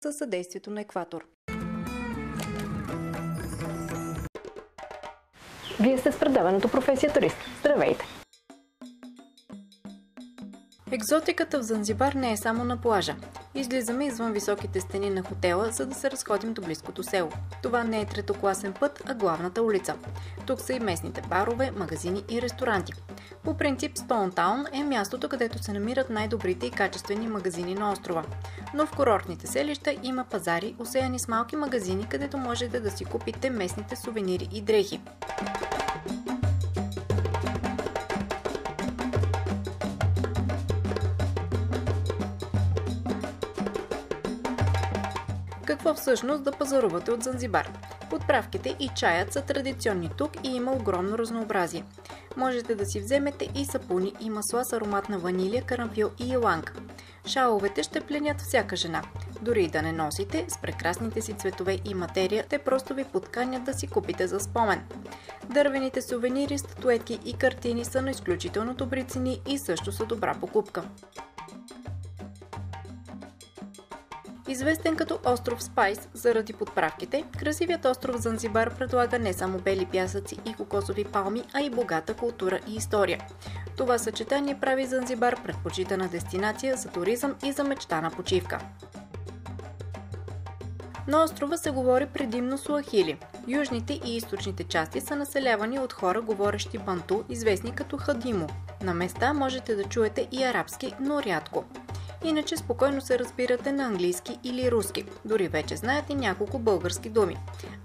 със съдействието на Екватор. Вие сте с предаването Професия турист. Здравейте! Екзотиката в Занзибар не е само на плажа. Излизаме извън високите стени на хотела, за да се разходим до близкото село. Това не е третокласен път, а главната улица. Тук са и местните барове, магазини и ресторанти. По принцип, Стоунтаун е мястото, където се намират най-добрите и качествени магазини на острова. Но в курортните селища има пазари, осеяни с малки магазини, където можете да си купите местните сувенири и дрехи. Какво всъщност да пазарувате от Занзибар? Подправките и чаят са традиционни тук и има огромно разнообразие. Можете да си вземете и сапуни и масла с аромат на ванилия, карамфил и иланг. Шаловете ще пленят всяка жена. Дори и да не носите, с прекрасните си цветове и материя, те просто ви подканят да си купите за спомен. Дървените сувенири, статуетки и картини са на изключително добри цени и също са добра покупка. Известен като остров Спайс заради подправките, красивият остров Занзибар предлага не само бели пясъци и кокосови палми, а и богата култура и история. Това съчетание прави Занзибар предпочитана дестинация за туризъм и за мечтана почивка. На острова се говори предимно суахили. Южните и източните части са населявани от хора, говорещи банту, известни като хадимо. На места можете да чуете и арабски, но рядко. Иначе спокойно се разбирате на английски или руски. Дори вече знаете няколко български думи.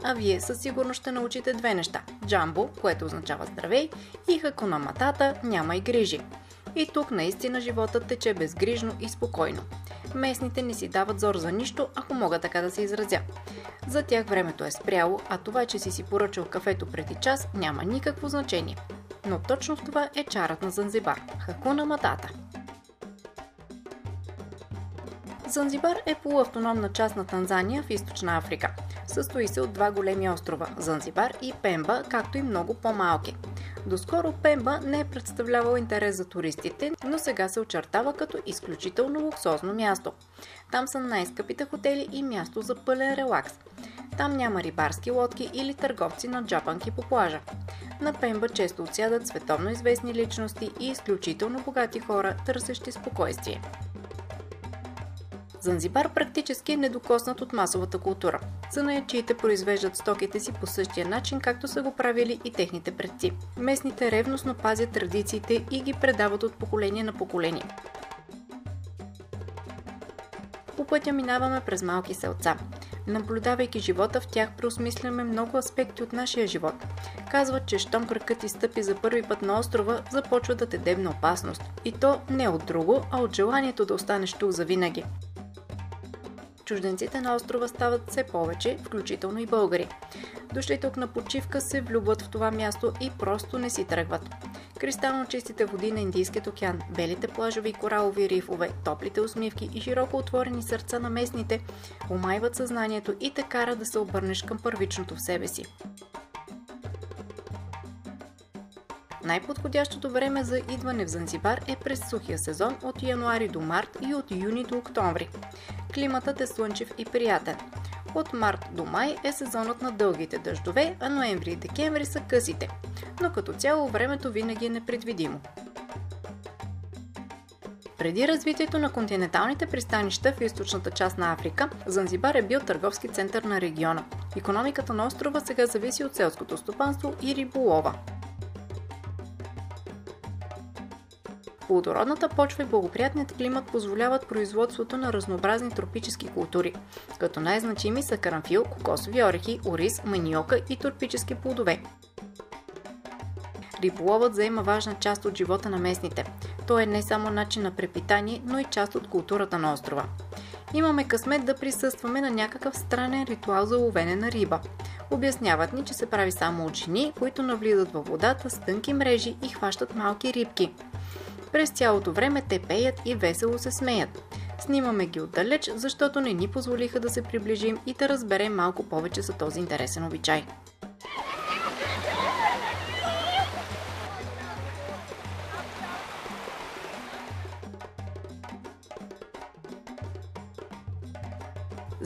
А вие със сигурност ще научите две неща. Джамбо, което означава здравей, и хакуна матата, няма и грижи. И тук наистина животът тече безгрижно и спокойно. Местните не си дават зор за нищо, ако мога така да се изразя. За тях времето е спряло, а това, че си поръчал кафето преди час, няма никакво значение. Но точно в това е чарът на Занзибар – хакуна матата. Занзибар е полуавтономна част на Танзания в Източна Африка. Състои се от два големи острова – Занзибар и Пемба, както и много по-малки. Доскоро Пемба не е представлявал интерес за туристите, но сега се очертава като изключително луксозно място. Там са най-скъпите хотели и място за пълен релакс. Там няма рибарски лодки или търговци на джапанки по плажа. На Пемба често отсядат световно известни личности и изключително богати хора, търсещи спокойствие. Занзибар практически е недокоснат от масовата култура. Занаятчиите произвеждат стоките си по същия начин, както са го правили и техните предци. Местните ревностно пазят традициите и ги предават от поколение на поколение. По пътя минаваме през малки селца. Наблюдавайки живота в тях, преосмисляме много аспекти от нашия живот. Казват, че щом кракът ти стъпи за първи път на острова, започва да те дебне опасност. И то не от друго, а от желанието да останеш тук завинаги. Чужденците на острова стават все повече, включително и българи. Дошли тук на почивка се влюбват в това място и просто не си тръгват. Кристално чистите води на Индийският океан, белите плажови и коралови рифове, топлите усмивки и широко отворени сърца на местните омайват съзнанието и те кара да се обърнеш към първичното в себе си. Най-подходящото време за идване в Занзибар е през сухия сезон от януари до март и от юни до октомври. Климатът е слънчев и приятен. От март до май е сезонът на дългите дъждове, а ноември и декември са късите. Но като цяло времето винаги е непредвидимо. Преди развитието на континенталните пристанища в източната част на Африка, Занзибар е бил търговски център на региона. Икономиката на острова сега зависи от селското стопанство и риболова. Плодородната почва и благоприятният климат позволяват производството на разнообразни тропически култури, като най-значими са карамфил, кокосови орехи, ориз, маниока и тропически плодове. Риболовът заема важна част от живота на местните. Той е не само начин на препитание, но и част от културата на острова. Имаме късмет да присъстваме на някакъв странен ритуал за ловене на риба. Обясняват ни, че се прави само от жени, които навлизат във водата с тънки мрежи и хващат малки рибки. През цялото време те пеят и весело се смеят. Снимаме ги отдалеч, защото не ни позволиха да се приближим и да разберем малко повече за този интересен обичай.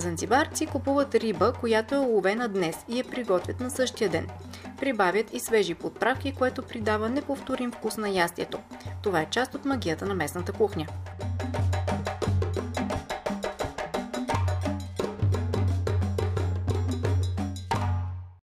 Занзибарци купуват риба, която е уловена днес и я приготвят на същия ден. Прибавят и свежи подправки, което придава неповторим вкус на ястието. Това е част от магията на местната кухня.